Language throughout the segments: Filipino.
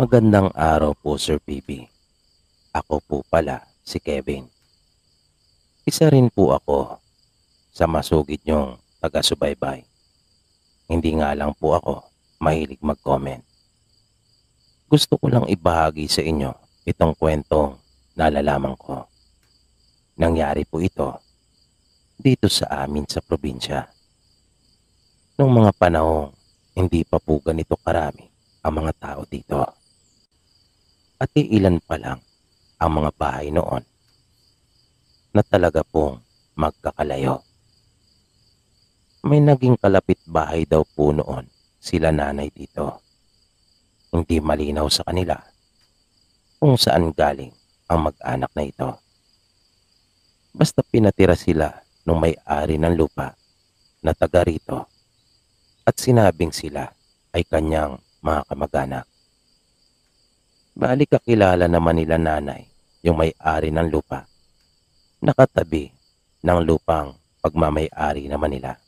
Magandang araw po, Sir Pipi. Ako po pala si Kevin. Isa rin po ako sa masugid niyong taga-subaybay. Hindi nga lang po ako mahilig mag-comment. Gusto ko lang ibahagi sa inyo itong kwentong nalalaman ko. Nangyari po ito dito sa amin sa probinsya. Noong mga panahong hindi pa po ganito karami ang mga tao dito. At ilan pa lang ang mga bahay noon na talaga pong magkakalayo. May naging kalapit bahay daw po noon sila nanay dito. Hindi malinaw sa kanila kung saan galing ang mag-anak na ito. Basta pinatira sila nung may-ari ng lupa na taga rito at sinabing sila ay kanyang mga kamag-anak. Bali kakilala naman nila nanay yung may-ari ng lupa, nakatabi ng lupang pagmamay-ari naman nila.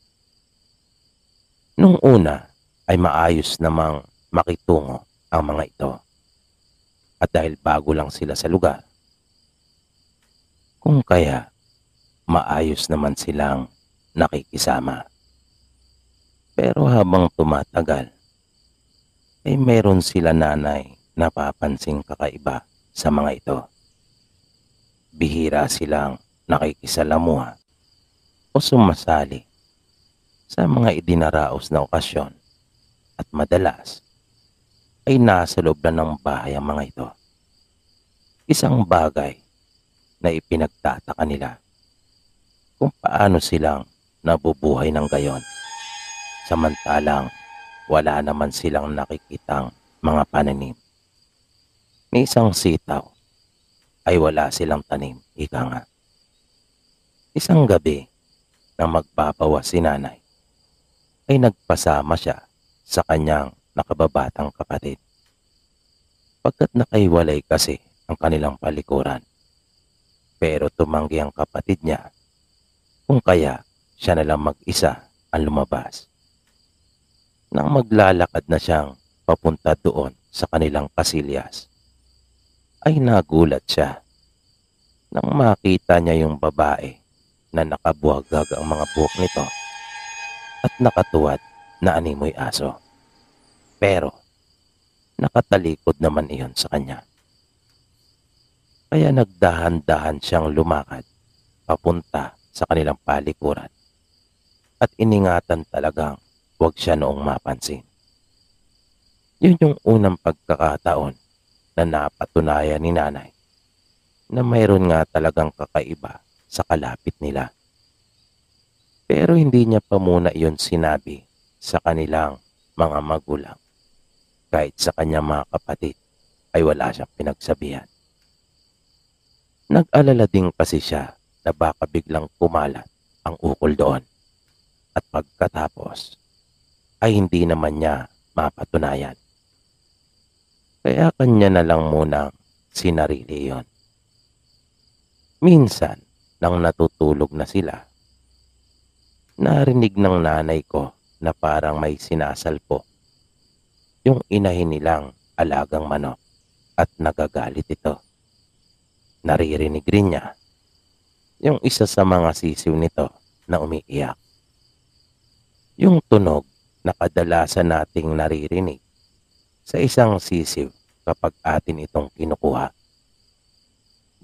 Nung una ay maayos namang makitungo ang mga ito. At dahil bago lang sila sa lugar, kung kaya maayos naman silang nakikisama. Pero habang tumatagal, ay meron sila nanay napapansing kakaiba sa mga ito. Bihira silang nakikisalamuha o sumasali sa mga idinaraos na okasyon at madalas ay nasa loob na ng bahay ang mga ito. Isang bagay na ipinagtataka nila kung paano silang nabubuhay ng gayon samantalang wala naman silang nakikitang mga pananim. Ni isang sitaw ay wala silang tanim, ika nga. Isang gabi na magpapawas si nanay ay nagpasama siya sa kanyang nakababatang kapatid. Pagkat nakaiwalay kasi ang kanilang palikuran. Pero tumanggi ang kapatid niya kung kaya siya na lang mag-isa ang lumabas. Nang maglalakad na siyang papunta doon sa kanilang kasilyas, ay nagulat siya nang makita niya yung babae na nakabuhagag ang mga buhok nito at nakatuwad na animoy aso. Pero nakatalikod naman iyon sa kanya. Kaya nagdahan-dahan siyang lumakad papunta sa kanilang palikuran at iningatan talagang huwag siya noong mapansin. Yun yung unang pagkakataon na napatunayan ni nanay na mayroon nga talagang kakaiba sa kalapit nila. Pero hindi niya pa muna iyon sinabi sa kanilang mga magulang. Kahit sa kanyang mga kapatid ay wala siyang pinagsabihan. Nag-alala din kasi siya na baka biglang kumalat ang ukol doon. At pagkatapos ay hindi naman niya mapatunayan. Kaya kanya na lang munang sinarili yon. Minsan, nang natutulog na sila, narinig ng nanay ko na parang may sinasalpo yung inahin nilang alagang manok at nagagalit ito. Naririnig rin niya yung isa sa mga sisiw nito na umiiyak. Yung tunog na kadalasan nating naririnig sa isang sisiw kapag atin itong kinukuha.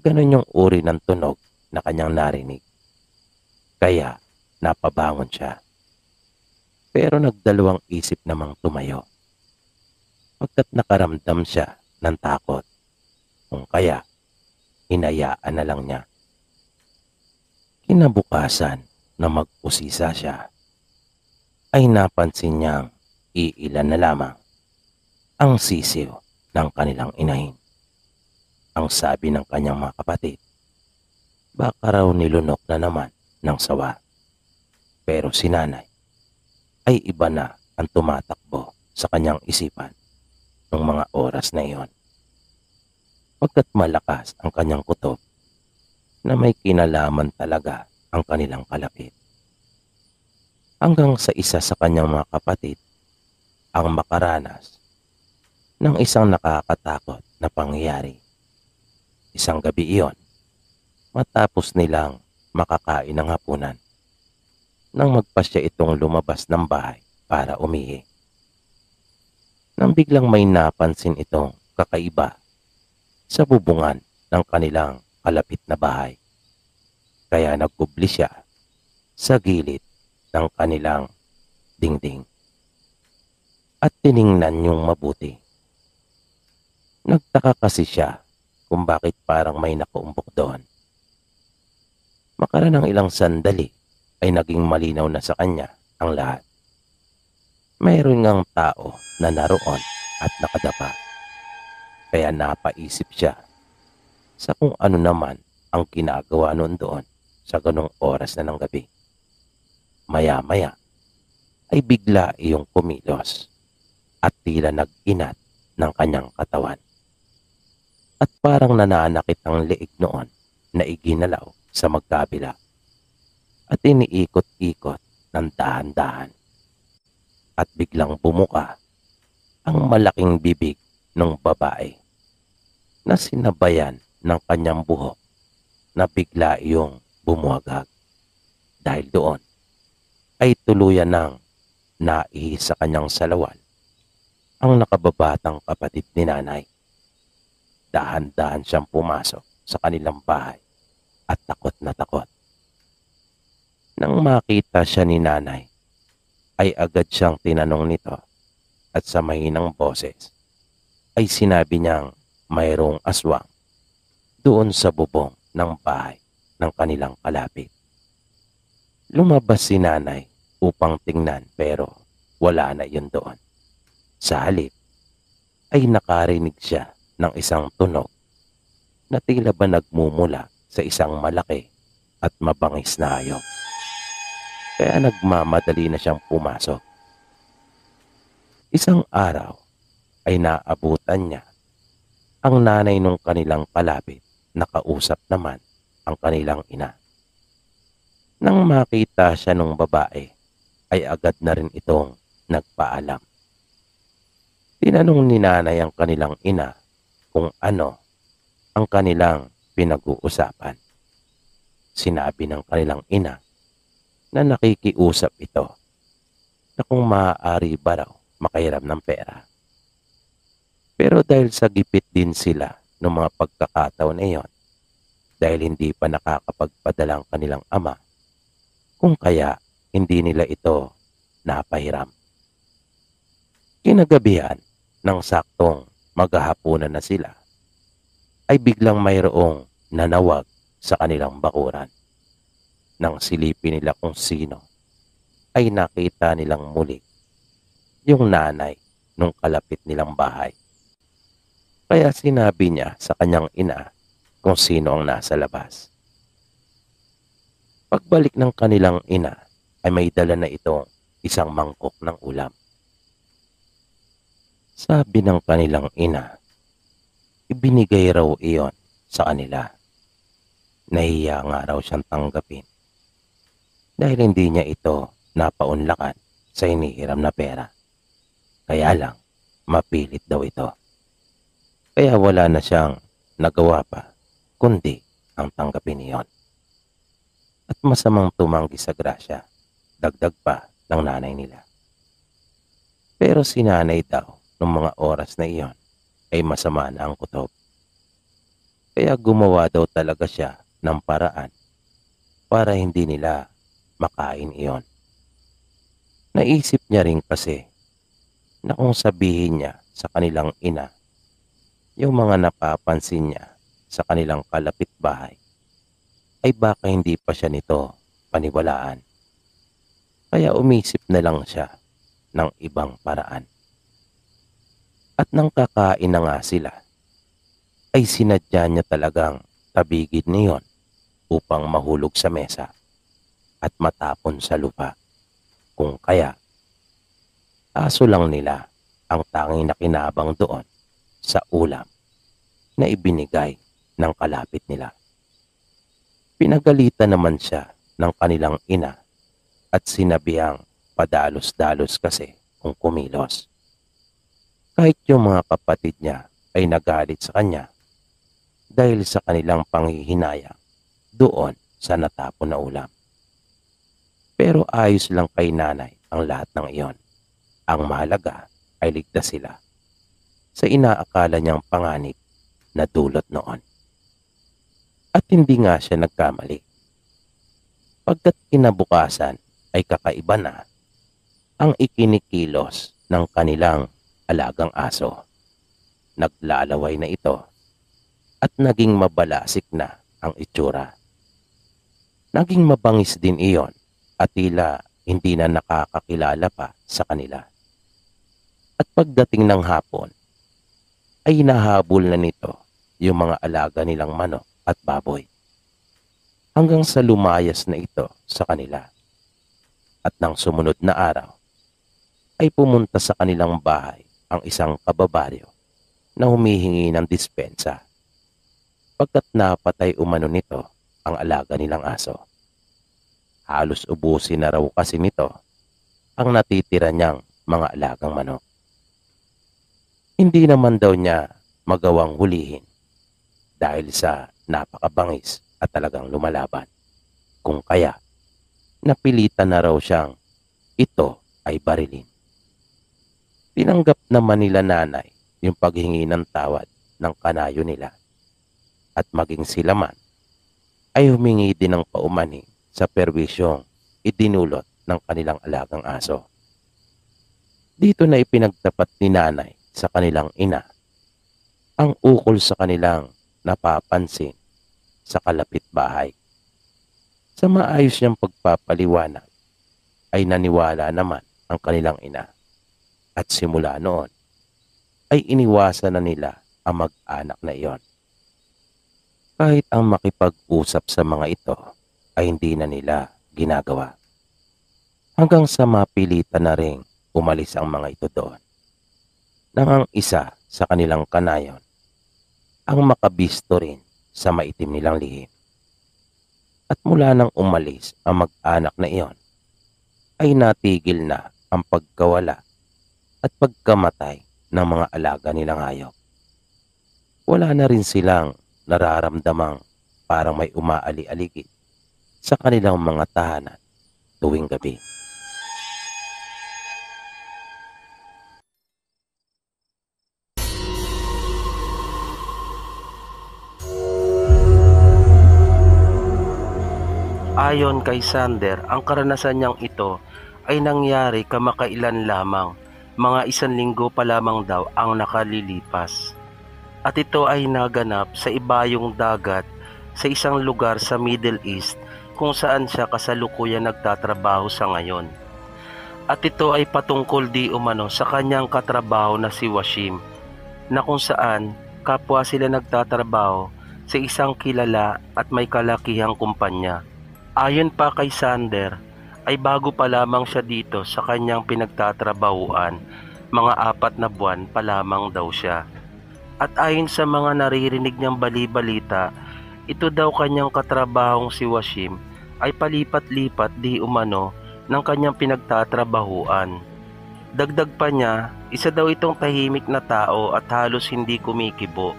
Ganon yung uri ng tunog na kanyang narinig. Kaya napabangon siya. Pero nagdalawang isip namang tumayo. Pagkat nakaramdam siya ng takot. Kung kaya, hinayaan na lang niya. Kinabukasan na mag-usisa siya, ay napansin niyang iilan na lamang ang sisiw ng kanilang inahin. Ang sabi ng kanyang mga kapatid, baka raw nilunok na naman ng sawa. Pero si nanay ay iba na ang tumatakbo sa kanyang isipan ng mga oras na iyon. Pagkat malakas ang kanyang kutob na may kinalaman talaga ang kanilang kalapit. Hanggang sa isa sa kanyang mga kapatid ang makaranas ng isang nakakatakot na pangyayari. Isang gabi iyon, matapos nilang makakain ng hapunan, nang magpasya itong lumabas ng bahay para umihi. Nang biglang may napansin itong kakaiba sa bubungan ng kanilang kalapit na bahay. Kaya nagkubli siya sa gilid ng kanilang dingding at tiningnan yung mabuti. Nagtaka kasi siya kung bakit parang may nakaumpok doon. Makara ng ilang sandali ay naging malinaw na sa kanya ang lahat. Mayroon ngang tao na naroon at nakadapa. Kaya napaisip siya sa kung ano naman ang ginagawa noon doon sa ganong oras na ng gabi. Maya-maya ay bigla iyong kumilos at tila nag-inat ng kanyang katawan. At parang nananakit ang leeg noon na iginalaw sa magkabila at iniikot-ikot ng dahan-dahan. At biglang bumuka ang malaking bibig ng babae na sinabayan ng kanyang buhok na bigla iyong bumuwagag. Dahil doon ay tuluyan ng naihis sa kanyang salawan ang nakababatang kapatid ni nanay. Dahan-dahan siyang pumasok sa kanilang bahay at takot na takot. Nang makita siya ni nanay, ay agad siyang tinanong nito at sa mahinang boses ay sinabi niyang mayroong aswang doon sa bubong ng bahay ng kanilang kalapit. Lumabas si nanay upang tingnan pero wala na yun doon. Sa halip ay nakarinig siya ng isang tunog na tila ba nagmumula sa isang malaki at mabangis na hayop. Kaya nagmamadali na siyang pumasok. Isang araw ay naabutan niya ang nanay nung kanilang kalapit na kausap naman ang kanilang ina. Nang makita siya nung babae ay agad na rin itong nagpaalam. Tinanong ni nanay ang kanilang ina kung ano ang kanilang pinag-uusapan. Sinabi ng kanilang ina na nakikiusap ito na kung maaari ba raw makahiram ng pera. Pero dahil sa gipit din sila ng mga pagkakataon na iyon, dahil hindi pa nakakapagpadala ang kanilang ama, kung kaya hindi nila ito napahiram. Kinagabihan ng saktong maghahapunan na sila, ay biglang mayroong nanawag sa kanilang bakuran. Nang silipin nila kung sino, ay nakita nilang muli yung nanay nung kalapit nilang bahay. Kaya sinabi niya sa kanyang ina kung sino ang nasa labas. Pagbalik ng kanilang ina ay may dala na itong isang mangkok ng ulam. Sabi ng kanilang ina, ibinigay raw iyon sa kanila. Nahiya nga raw siyang tanggapin dahil hindi niya ito napaunlakan sa inihiram na pera. Kaya lang, mapilit daw ito. Kaya wala na siyang nagawa pa kundi ang tanggapin niyon. At masamang tumanggi sa grasya, dagdag pa ng nanay nila. Pero si nanay daw nung mga oras na iyon ay masama na ang kutob. Kaya gumawa daw talaga siya ng paraan para hindi nila makain iyon. Naisip niya rin kasi na kung sabihin niya sa kanilang ina yung mga napapansin niya sa kanilang kalapit bahay, ay baka hindi pa siya nito paniwalaan. Kaya umisip na lang siya ng ibang paraan. At nang kakain na nga sila, ay sinadya niya talagang tabigid niyon upang mahulog sa mesa at matapon sa lupa. Kung kaya, aso lang nila ang tanging nakinabang doon sa ulam na ibinigay ng kalapit nila. Pinagalitan naman siya ng kanilang ina at sinabihang padalos-dalos kasi kung kumilos. Kahit yung mga kapatid niya ay nagalit sa kanya dahil sa kanilang panghihinayang doon sa natapon na ulam. Pero ayos lang kay nanay ang lahat ng iyon. Ang mahalaga ay ligtas sila sa inaakala niyang panganib na dulot noon. At hindi nga siya nagkamali. Pagkat kinabukasan ay kakaiba na ang ikinikilos ng kanilang alagang aso. Naglalaway na ito at naging mabalasik na ang itsura. Naging mabangis din iyon at tila hindi na nakakakilala pa sa kanila. At pagdating ng hapon, ay nahabol na nito yung mga alaga nilang manok at baboy. Hanggang sa lumayas na ito sa kanila. At nang sumunod na araw, ay pumunta sa kanilang bahay ang isang kababaryo na humihingi ng dispensa. Pagkat napatay umano nito ang alaga nilang aso. Halos ubusin na raw kasi nito ang natitira niyang mga alagang manok. Hindi naman daw niya magawang hulihin dahil sa napakabangis at talagang lumalaban. Kung kaya, napilitan na raw siyang ito ay barilin. Tinanggap naman nila nanay yung paghingi ng tawad ng kanayo nila at maging sila man ay humingi din ng paumanhin sa perwisyong idinulot ng kanilang alagang aso. Dito na ipinagtapat ni nanay sa kanilang ina ang ukol sa kanilang napapansin sa kalapit bahay. Sa maayos niyang pagpapaliwanag ay naniwala naman ang kanilang ina at simula noon ay iniwasan na nila ang mag-anak na iyon. Kahit ang makipag-usap sa mga ito ay hindi na nila ginagawa. Hanggang sa mapilitan na ring umalis ang mga ito doon. Nang ang isa sa kanilang kanayon ang makabisto rin sa maitim nilang lihim. At mula nang umalis ang mag-anak na iyon, ay natigil na ang pagkawala at pagkamatay ng mga alaga nilang hayop. Wala na rin silang nararamdamang parang may umaali-aligid sa kanilang mga tahanan tuwing gabi. Ayon kay Sander, ang karanasan niyang ito ay nangyari kamakailan lamang, mga 1 linggo pa lamang daw ang nakalilipas. At ito ay naganap sa ibayong dagat sa isang lugar sa Middle East kung saan siya kasalukuyan nagtatrabaho sa ngayon. At ito ay patungkol di umano sa kanyang katrabaho na si Washim, na kung saan kapwa sila nagtatrabaho sa isang kilala at may kalakihang kumpanya. Ayon pa kay Sander, ay bago pa lamang siya dito sa kanyang pinagtatrabahuan, mga 4 na buwan pa lamang daw siya. At ayon sa mga naririnig niyang bali-balita, ito daw kanyang katrabahong si Washim ay palipat-lipat di umano ng kanyang pinagtatrabahuan. Dagdag pa niya, isa daw itong tahimik na tao at halos hindi kumikibo,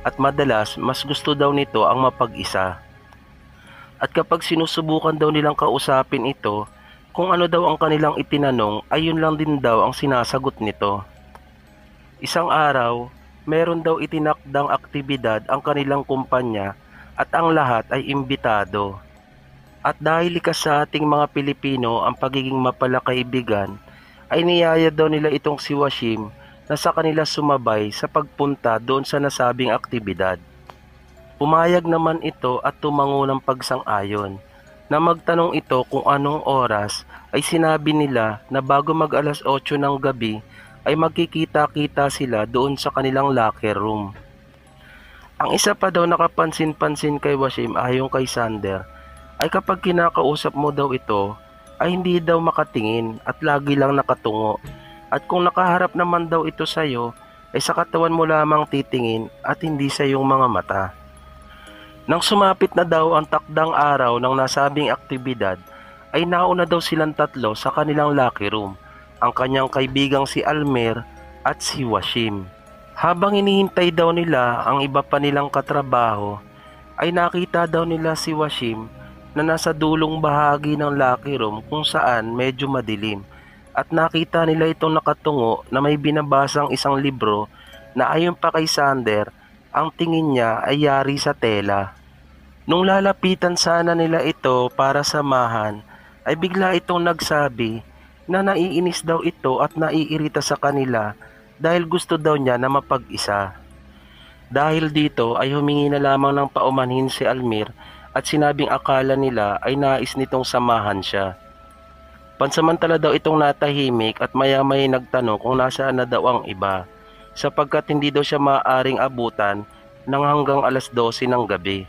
at madalas mas gusto daw nito ang mapag-isa. At kapag sinusubukan daw nilang kausapin ito, kung ano daw ang kanilang itinanong ay yun lang din daw ang sinasagot nito. Isang araw, meron daw itinakdang aktibidad ang kanilang kumpanya at ang lahat ay imbitado. At dahil likas sa ating mga Pilipino ang pagiging mapalakaibigan, ay niyaya daw nila itong si Washim na sa kanila sumabay sa pagpunta doon sa nasabing aktibidad. Pumayag naman ito at tumango ng pagsang-ayon. Na magtanong ito kung anong oras ay sinabi nila na bago mag 8:00 ng gabi ay magkikita-kita sila doon sa kanilang locker room. Ang isa pa daw nakapansin-pansin kay Washim ayon kay Sander ay kapag kinakausap mo daw ito ay hindi daw makatingin at lagi lang nakatungo. At kung nakaharap naman daw ito sa'yo ay sa katawan mo lamang titingin at hindi sa iyong mga mata. Nang sumapit na daw ang takdang araw ng nasabing aktibidad, ay nauna daw silang tatlo sa kanilang locker room. Ang kanyang kaibigang si Almer, at si Washim. Habang hinihintay daw nila ang iba pa nilang katrabaho, ay nakita daw nila si Washim na nasa dulong bahagi ng locker room kung saan medyo madilim, at nakita nila itong nakatungo na may binabasang isang libro na ayon pa kay Sander, ang tingin niya ay yari sa tela. Nung lalapitan sana nila ito para samahan, ay bigla itong nagsabi na naiinis daw ito at naiirita sa kanila dahil gusto daw niya na mapag-isa. Dahil dito ay humingi na lamang ng paumanhin si Almir at sinabing akala nila ay nais nitong samahan siya. Pansamantala daw itong natahimik at maya-maya nagtanong kung nasaan na daw ang iba, sapagkat hindi daw siya maaaring abutan ng hanggang alas 12 ng gabi.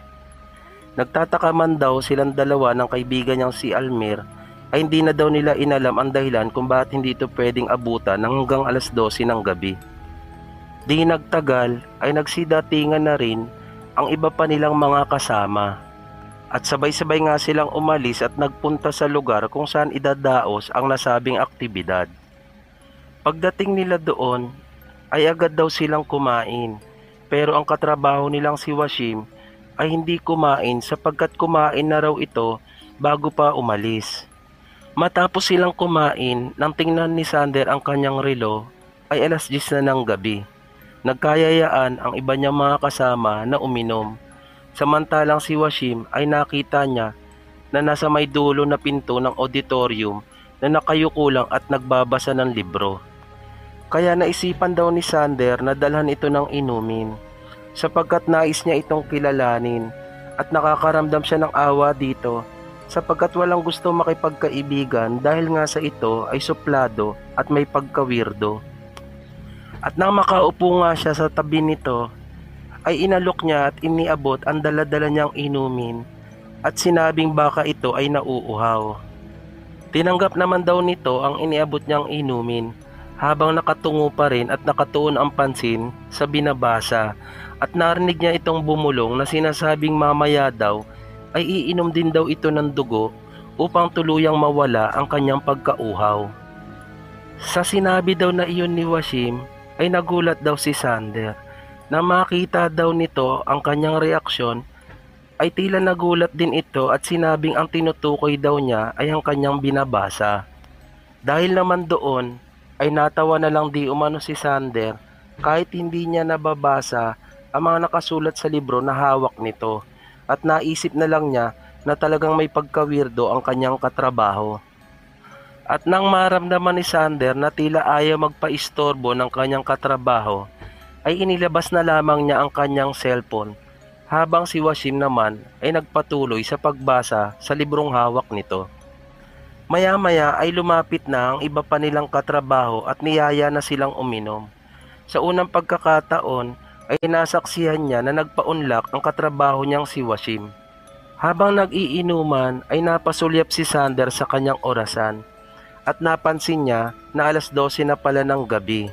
Nagtataka man daw silang dalawa ng kaibigan niyang si Almir ay hindi na daw nila inalam ang dahilan kung bakit hindi ito pwedeng abutan ng hanggang alas 12 ng gabi. Di nagtagal ay nagsidatingan na rin ang iba pa nilang mga kasama. At sabay-sabay nga silang umalis at nagpunta sa lugar kung saan idadaos ang nasabing aktibidad. Pagdating nila doon ay agad daw silang kumain, pero ang katrabaho nilang si Washim ay hindi kumain sapagkat kumain na raw ito bago pa umalis. Matapos silang kumain, nang tingnan ni Sander ang kanyang relo ay alas 10 na ng gabi. Nagkayayaan ang iba niyang mga kasama na uminom. Samantalang si Washim ay nakita niya na nasa may dulo na pinto ng auditorium na nakayuko lang at nagbabasa ng libro. Kaya naisipan daw ni Sander na dalhan ito ng inumin, sapagkat nais niya itong kilalanin at nakakaramdam siya ng awa dito sapagkat walang gusto makipagkaibigan dahil nga sa ito ay suplado at may pagkawirdo. At nang makaupo nga siya sa tabi nito, ay inalok niya at iniabot ang daladala niyang inumin at sinabing baka ito ay nauuhaw. Tinanggap naman daw nito ang iniabot niyang inumin habang nakatungo pa rin at nakatuon ang pansin sa binabasa, at narinig niya itong bumulong na sinasabing mamaya daw ay iinom din daw ito ng dugo upang tuluyang mawala ang kanyang pagkauhaw. Sa sinabi daw na iyon ni Washim ay nagulat daw si Sander. Na makita daw nito ang kanyang reaksyon ay tila nagulat din ito at sinabing ang tinutukoy daw niya ay ang kanyang binabasa. Dahil naman doon ay natawa na lang di umano si Sander kahit hindi niya nababasa ang mga nakasulat sa libro na hawak nito, at naisip na lang niya na talagang may pagkawirdo ang kanyang katrabaho. At nang maramdaman ni Sander na tila ayaw magpaistorbo ng kanyang katrabaho, ay inilabas na lamang niya ang kanyang cellphone, habang si Washim naman ay nagpatuloy sa pagbasa sa librong hawak nito. Maya-maya ay lumapit na ang iba pa nilang katrabaho at niyaya na silang uminom. Sa unang pagkakataon ay nasaksihan niya na nagpaunlak ang katrabaho niyang si Washim. Habang nag-iinuman ay napasulyap si Sander sa kanyang orasan at napansin niya na alas 12 na pala ng gabi.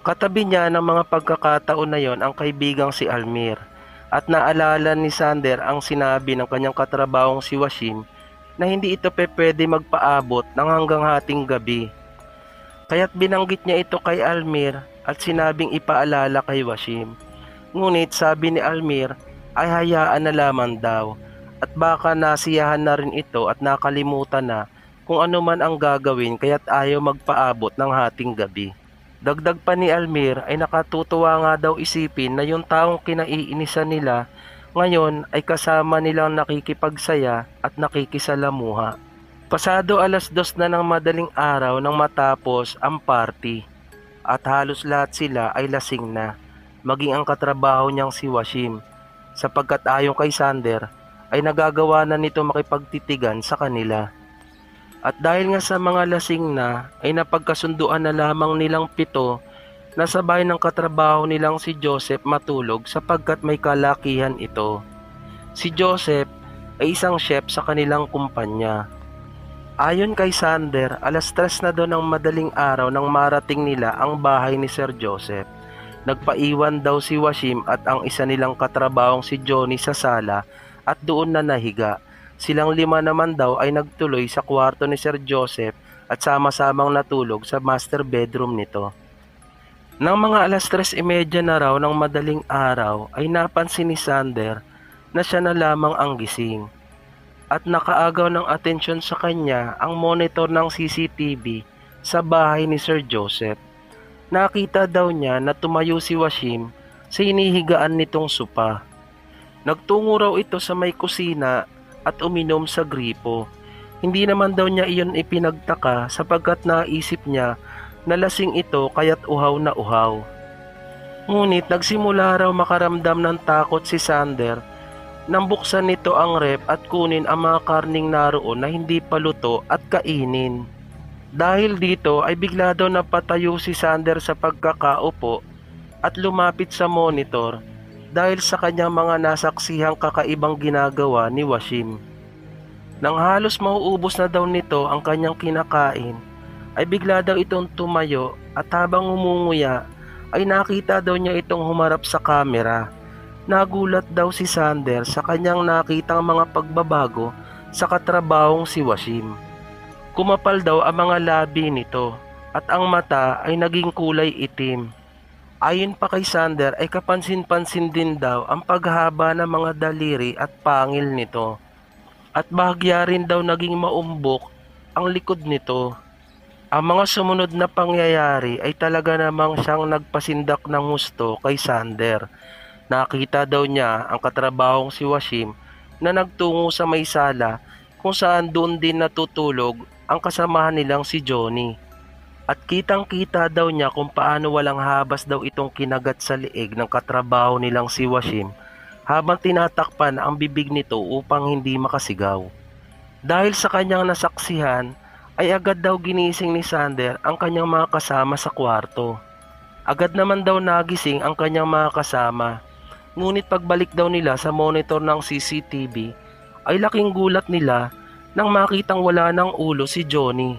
Katabi niya ng mga pagkakataon na yon ang kaibigang si Almir, at naalala ni Sander ang sinabi ng kanyang katrabahong si Washim na hindi ito pwede magpaabot ng hanggang hating gabi. Kaya't binanggit niya ito kay Almir at sinabing ipaalala kay Washim. Ngunit sabi ni Almir ay hayaan na lamang daw at baka nasiyahan na rin ito at nakalimutan na kung ano man ang gagawin kaya't ayaw magpaabot ng hating gabi. Dagdag pa ni Almir ay nakatutuwa nga daw isipin na yung taong kinaiinisan nila ngayon ay kasama nilang nakikipagsaya at nakikisalamuha. Pasado alas 2 na ng madaling araw nang matapos ang party at halos lahat sila ay lasing na, maging ang katrabaho niyang si Washim, sapagkat ayon kay Sander ay nagagawa na nito makipagtitigan sa kanila. At dahil nga sa mga lasing na ay napagkasunduan na lamang nilang 7 na sabay ng katrabaho nilang si Joseph matulog sapagkat may kalakihan ito. Si Joseph ay isang chef sa kanilang kumpanya. Ayon kay Sander, alas 3 na doon ng madaling araw nang marating nila ang bahay ni Sir Joseph. Nagpaiwan daw si Washim at ang isa nilang katrabahong si Johnny sa sala at doon na nahiga. Silang 5 naman daw ay nagtuloy sa kwarto ni Sir Joseph at sama-samang natulog sa master bedroom nito. Nang mga 3:30 na raw ng madaling araw ay napansin ni Sander na siya na lamang ang gising at nakaagaw ng atensyon sa kanya ang monitor ng CCTV sa bahay ni Sir Joseph. Nakita daw niya na tumayo si Washim sa hinihigaan nitong sopa. Nagtungo raw ito sa may kusina at uminom sa gripo. Hindi naman daw niya iyon ipinagtaka sapagkat naisip niya na lasing ito kaya't uhaw na uhaw. Ngunit nagsimula raw makaramdam ng takot si Sander nang buksan nito ang ref at kunin ang mga karning naroon na hindi pa luto at kainin. Dahil dito ay bigla daw napatayo si Sander sa pagkakaupo at lumapit sa monitor dahil sa kanyang mga nasaksihang kakaibang ginagawa ni Washim. Nang halos mauubos na daw nito ang kanyang kinakain, ay bigla daw itong tumayo at habang umunguya ay nakita daw niya itong humarap sa kamera. Nagulat daw si Sander sa kanyang nakitang mga pagbabago sa katrabahong si Washim. Kumapal daw ang mga labi nito at ang mata ay naging kulay itim. Ayon pa kay Sander ay kapansin-pansin din daw ang paghaba ng mga daliri at pangil nito. At bahagya rin daw naging maumbok ang likod nito. Ang mga sumunod na pangyayari ay talaga namang siyang nagpasindak ng gusto kay Sander. Nakita daw niya ang katrabahong si Washim na nagtungo sa may sala kung saan doon din natutulog ang kasamahan nilang si Johnny. At kitang-kita daw niya kung paano walang habas daw itong kinagat sa liig ng katrabaho nilang si Washim habang tinatakpan ang bibig nito upang hindi makasigaw. Dahil sa kanyang nasaksihan, ay agad daw ginising ni Sander ang kanyang mga kasama sa kwarto. Agad naman daw nagising ang kanyang mga kasama. Ngunit pagbalik daw nila sa monitor ng CCTV, ay laking gulat nila nang makitang wala ng ulo si Johnny.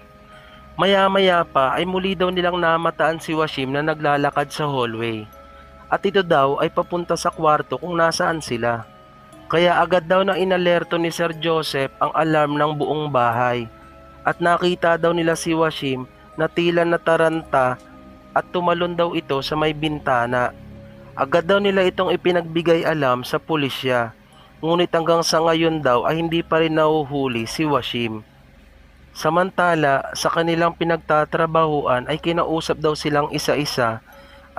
Maya-maya pa ay muli daw nilang namataan si Washim na naglalakad sa hallway. At ito daw ay papunta sa kwarto kung nasaan sila. Kaya agad daw na inalerto ni Sir Joseph ang alarm ng buong bahay. At nakita daw nila si Washim na tila nataranta at tumalon daw ito sa may bintana. Agad daw nila itong ipinagbigay alam sa pulisya. Ngunit hanggang sa ngayon daw ay hindi pa rin nahuhuli si Washim. Samantala sa kanilang pinagtatrabahuan ay kinausap daw silang isa-isa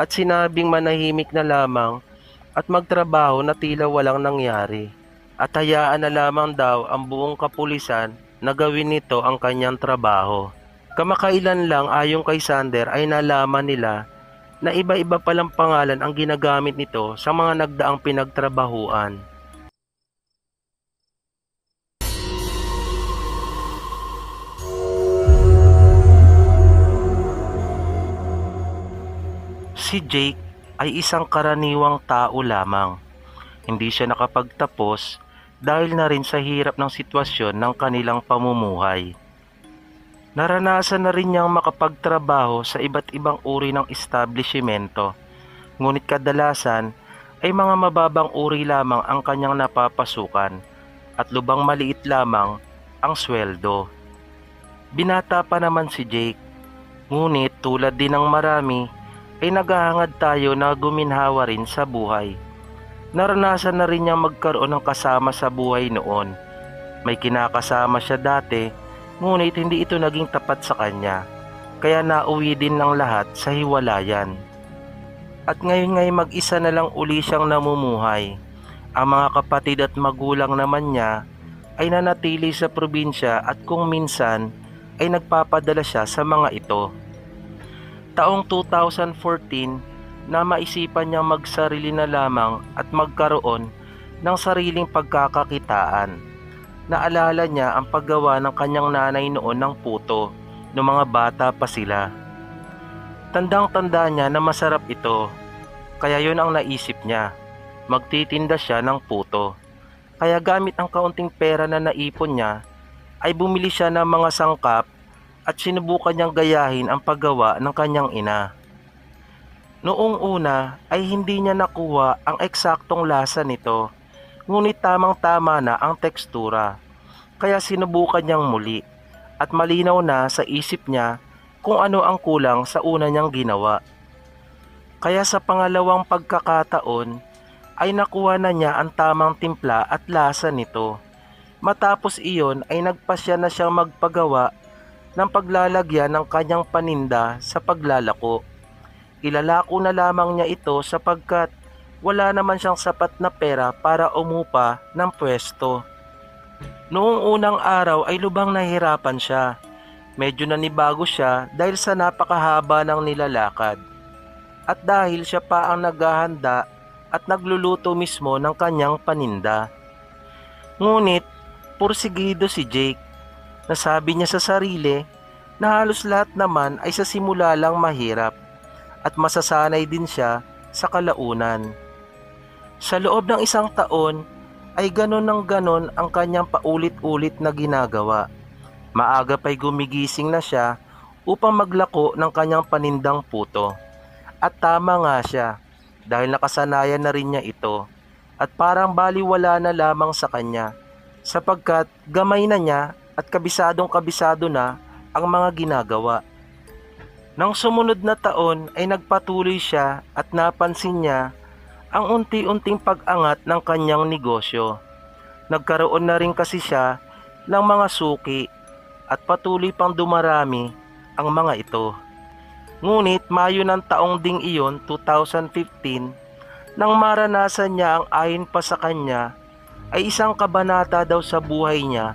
at sinabing manahimik na lamang at magtrabaho na tila walang nangyari. At hayaan na lamang daw ang buong kapulisan na gawin nito ang kanyang trabaho. Kamakailan lang ayon kay Sander ay nalaman nila na iba-iba palang pangalan ang ginagamit nito sa mga nagdaang pinagtrabahuan. Si Jake ay isang karaniwang tao lamang. Hindi siya nakapagtapos dahil na rin sa hirap ng sitwasyon ng kanilang pamumuhay. Naranasan na rin niyang makapagtrabaho sa iba't ibang uri ng establishmento, ngunit kadalasan ay mga mababang uri lamang ang kanyang napapasukan at lubang maliit lamang ang sweldo. Binata pa naman si Jake, ngunit tulad din ng marami ay naghahangad tayo na guminhawa rin sa buhay. Naranasan na rin niyang magkaroon ng kasama sa buhay noon. May kinakasama siya dati, ngunit hindi ito naging tapat sa kanya, kaya nauwi din ng lahat sa hiwalayan. At ngayon ngay mag-isa na lang uli siyang namumuhay. Ang mga kapatid at magulang naman niya ay nanatili sa probinsya at kung minsan ay nagpapadala siya sa mga ito. Taong 2014, na maisipan niyang magsarili na lamang at magkaroon ng sariling pagkakakitaan. Naalala niya ang paggawa ng kanyang nanay noon ng puto noong mga bata pa sila. Tandang-tanda niya na masarap ito, kaya yun ang naisip niya, magtitinda siya ng puto. Kaya gamit ang kaunting pera na naipon niya, ay bumili siya ng mga sangkap at sinubukan niyang gayahin ang paggawa ng kanyang ina. Noong una ay hindi niya nakuha ang eksaktong lasa nito, ngunit tamang-tama na ang tekstura. Kaya sinubukan niyang muli at malinaw na sa isip niya kung ano ang kulang sa una niyang ginawa. Kaya sa pangalawang pagkakataon ay nakuha na niya ang tamang timpla at lasa nito. Matapos iyon ay nagpasya na siyang magpagawa ng paglalagyan ng kanyang paninda sa paglalako. Ilalako na lamang niya ito sapagkat wala naman siyang sapat na pera para umupa ng pwesto. Noong unang araw ay lubhang nahihirapan siya. Medyo nanibago siya dahil sa napakahaba ng nilalakad. At dahil siya pa ang naghahanda at nagluluto mismo ng kanyang paninda. Ngunit, pursigido si Jake. Nasabi niya sa sarili na halos lahat naman ay sa simula lang mahirap at masasanay din siya sa kalaunan. Sa loob ng 1 taon ay ganon ng ganon ang kanyang paulit-ulit na ginagawa. Maaga pa'y gumigising na siya upang maglako ng kanyang panindang puto. At tama nga siya dahil nakasanayan na rin niya ito at parang baliwala na lamang sa kanya sapagkat gamay na niya at kabisadong-kabisado na ang mga ginagawa. Nang sumunod na taon ay nagpatuloy siya at napansin niya ang unti-unting pag-angat ng kanyang negosyo. Nagkaroon na rin kasi siya ng mga suki at patuloy pang dumarami ang mga ito. Ngunit Mayo ng taong ding iyon, 2015, nang maranasan niya ang ayon pa sa kanya ay isang kabanata daw sa buhay niya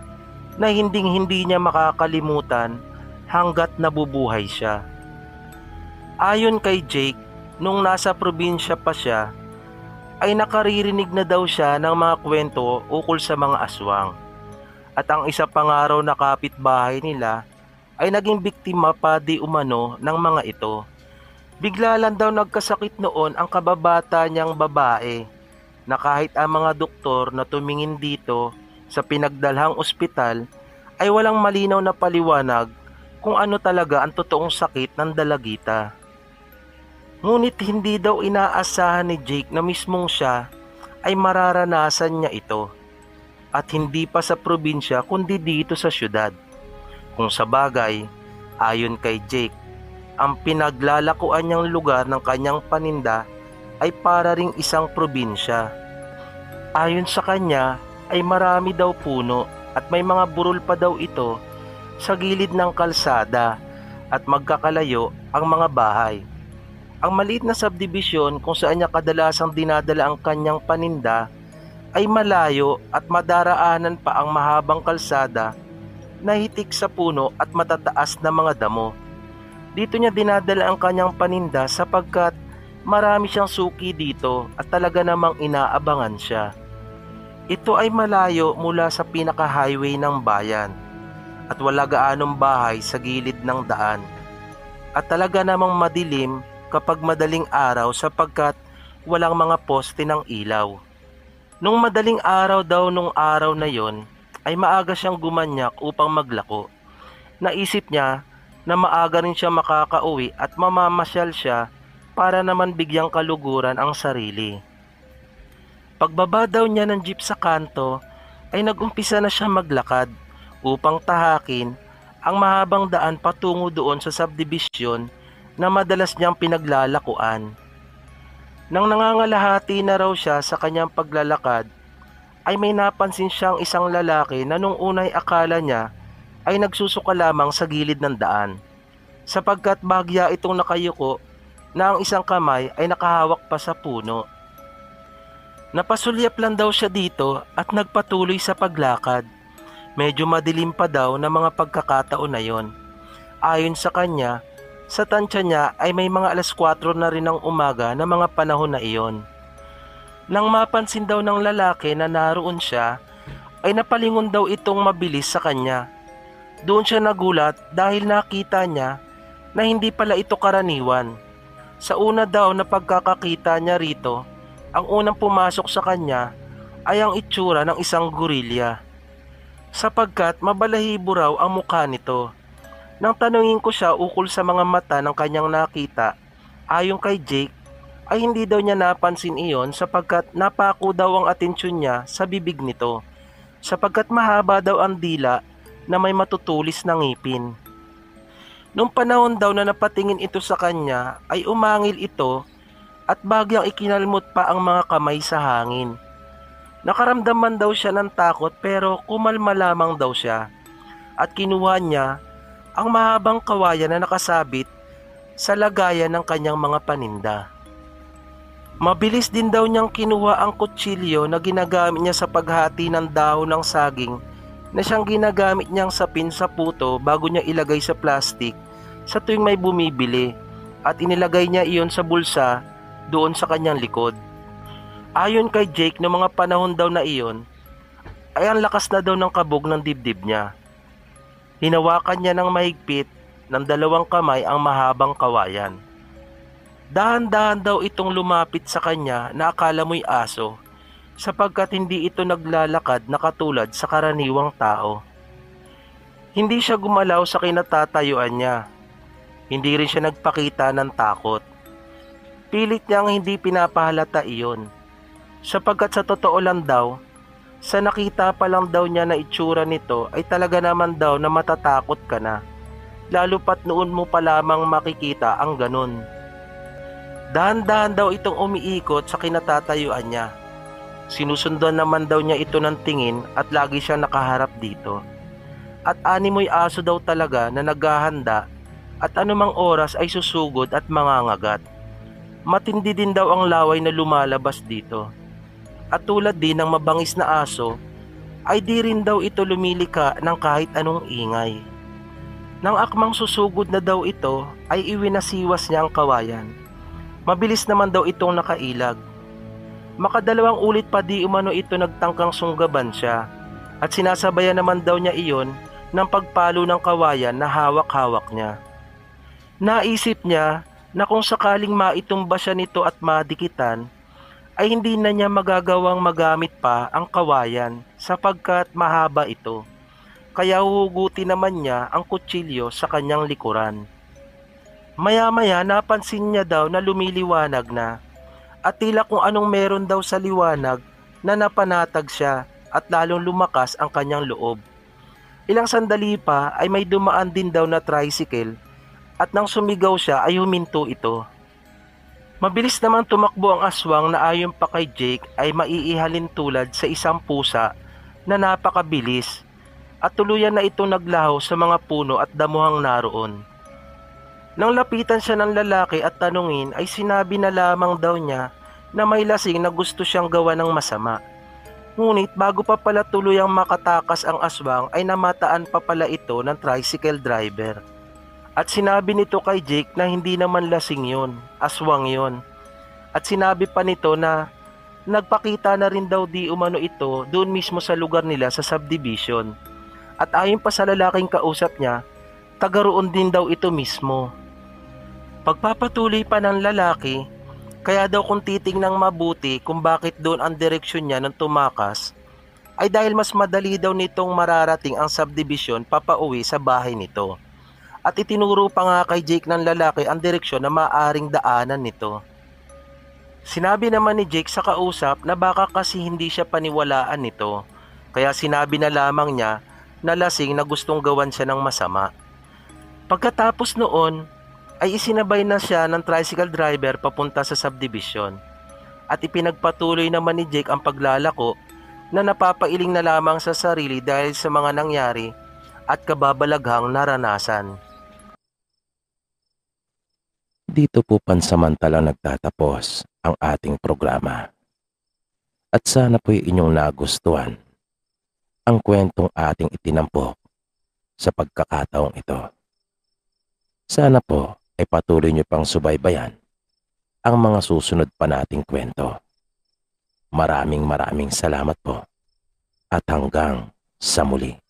na hinding-hindi niya makakalimutan hanggat nabubuhay siya. Ayon kay Jake, nung nasa probinsya pa siya, ay nakaririnig na daw siya ng mga kwento ukol sa mga aswang. At ang isa pang araw na kapitbahay nila ay naging biktima pa di umano ng mga ito. Bigla lang daw nagkasakit noon ang kababata niyang babae na kahit ang mga doktor na tumingin dito sa pinagdalhang ospital ay walang malinaw na paliwanag kung ano talaga ang totoong sakit ng dalagita. Ngunit hindi daw inaasahan ni Jake na mismong siya ay mararanasan niya ito at hindi pa sa probinsya kundi dito sa syudad. Kung sa bagay, ayon kay Jake, ang pinaglalakuan niyang lugar ng kanyang paninda ay para ring isang probinsya. Ayon sa kanya ay marami daw puno at may mga burol pa daw ito sa gilid ng kalsada at magkakalayo ang mga bahay. Ang maliit na subdivision kung saan niya kadalasang dinadala ang kanyang paninda ay malayo at madaraanan pa ang mahabang kalsada na hitik sa puno at matataas na mga damo. Dito niya dinadala ang kanyang paninda sapagkat marami siyang suki dito at talaga namang inaabangan siya. Ito ay malayo mula sa pinaka-highway ng bayan at wala gaanong bahay sa gilid ng daan. At talaga namang madilim kapag madaling araw sapagkat walang mga poste ng ilaw. Nung madaling araw daw nung araw na yon, ay maaga siyang gumanyak upang maglako. Naisip niya na maaga rin siya makakauwi at mamamasyal siya para naman bigyang kaluguran ang sarili. Pagbaba daw niya ng jeep sa kanto ay nagumpisa na siya maglakad upang tahakin ang mahabang daan patungo doon sa subdivision na madalas niyang pinaglalakuan. Nang nangangalahati na raw siya sa kanyang paglalakad, ay may napansin siyang isang lalaki na nung unay akala niya ay nagsusuka lamang sa gilid ng daan, sapagkat bahagya itong nakayuko na ang isang kamay ay nakahawak pa sa puno. Napasulyap lang daw siya dito at nagpatuloy sa paglakad. Medyo madilim pa daw na mga pagkakataon na yon. Ayon sa kanya, sa tansya niya ay may mga 4:00 na rin ng umaga na mga panahon na iyon. Nang mapansin daw ng lalaki na naroon siya, ay napalingon daw itong mabilis sa kanya. Doon siya nagulat dahil nakita niya na hindi pala ito karaniwan. Sa una daw na pagkakakita niya rito, ang unang pumasok sa kanya ay ang itsura ng isang gorilya. Sapagkat mabalahibo raw ang mukha nito. Nang tanungin ko siya ukol sa mga mata ng kanyang nakita, ayon kay Jake, ay hindi daw niya napansin iyon sapagkat napako daw ang atensyon niya sa bibig nito, sapagkat mahaba daw ang dila na may matutulis na ngipin. Nung panahon daw na napatingin ito sa kanya ay umangil ito at bagyang ikinalmot pa ang mga kamay sa hangin. Nakaramdam man daw siya ng takot pero kumalma lamang daw siya at kinuha niya ang mahabang kawayan na nakasabit sa lagayan ng kanyang mga paninda. Mabilis din daw niyang kinuha ang kutsilyo na ginagamit niya sa paghati ng dahon ng saging na siyang ginagamit niyang sapin sa puto bago niya ilagay sa plastik sa tuwing may bumibili, at inilagay niya iyon sa bulsa doon sa kanyang likod. Ayon kay Jake, noong mga panahon daw na iyon ay ang lakas na daw ng kabog ng dibdib niya. Hinawakan niya ng mahigpit ng dalawang kamay ang mahabang kawayan. Dahan-dahan daw itong lumapit sa kanya na akala mo'y aso, sapagkat hindi ito naglalakad na katulad sa karaniwang tao. Hindi siya gumalaw sa kinatatayuan niya. Hindi rin siya nagpakita ng takot. Pilit niyang hindi pinapahalata iyon, sapagkat sa totoo lang daw, sa nakita pa lang daw niya na itsura nito ay talaga naman daw na matatakot ka na, lalo pat noon mo pa lamang makikita ang ganun. Dahan-dahan daw itong umiikot sa kinatatayuan niya. Sinusundan naman daw niya ito ng tingin at lagi siyang nakaharap dito. At animoy aso daw talaga na naghahanda at anumang oras ay susugod at mangangagat. Matindi din daw ang laway na lumalabas dito. At tulad din ng mabangis na aso, ay di rin daw ito lumilika ng kahit anong ingay. Nang akmang susugod na daw ito, ay iwinasiwas niya ang kawayan. Mabilis naman daw itong nakailag. Makadalawang ulit pa di umano ito nagtangkang sunggaban siya, at sinasabayan naman daw niya iyon ng pagpalo ng kawayan na hawak-hawak niya. Naisip niya na kung sakaling maitumba siya nito at madikitan, ay hindi na niya magagawang magamit pa ang kawayan sapagkat mahaba ito. Kaya huhugutin naman niya ang kutsilyo sa kanyang likuran. Maya-maya napansin niya daw na lumiliwanag na, at tila kung anong meron daw sa liwanag na napanatag siya at lalong lumakas ang kanyang loob. Ilang sandali pa ay may dumaan din daw na tricycle, at nang sumigaw siya ay huminto ito. Mabilis naman tumakbo ang aswang na ayon pa kay Jake ay maiihalin tulad sa isang pusa na napakabilis, at tuluyan na itong naglaho sa mga puno at damuhang naroon. Nang lapitan siya ng lalaki at tanungin ay sinabi na lamang daw niya na may lasing na gusto siyang gawa ng masama. Ngunit bago pa pala tuluyang makatakas ang aswang ay namataan pa pala ito ng tricycle driver. At sinabi nito kay Jake na hindi naman lasing yon, aswang yon. At sinabi pa nito na nagpakita na rin daw di umano ito doon mismo sa lugar nila sa subdivision. At ayon pa sa lalaking kausap niya, taga roon din daw ito mismo. Pagpapatuloy pa ng lalaki, kaya daw kung titingnang mabuti kung bakit doon ang direksyon niya nang tumakas, ay dahil mas madali daw nitong mararating ang subdivision papauwi sa bahay nito. At itinuro pa nga kay Jake ng lalaki ang direksyon na maaaring daanan nito. Sinabi naman ni Jake sa kausap na baka kasi hindi siya paniwalaan nito, kaya sinabi na lamang niya na lasing na gustong gawan siya ng masama. Pagkatapos noon, ay isinabay na siya ng tricycle driver papunta sa subdivision, at ipinagpatuloy naman ni Jake ang paglalako na napapailing na lamang sa sarili dahil sa mga nangyari at kababalaghang naranasan. Dito po pansamantalang nagtatapos ang ating programa. At sana po'y inyong nagustuhan ang kwentong ating itinampok sa pagkakataong ito. Sana po ay patuloy niyo pang subaybayan ang mga susunod pa nating kwento. Maraming salamat po at hanggang sa muli.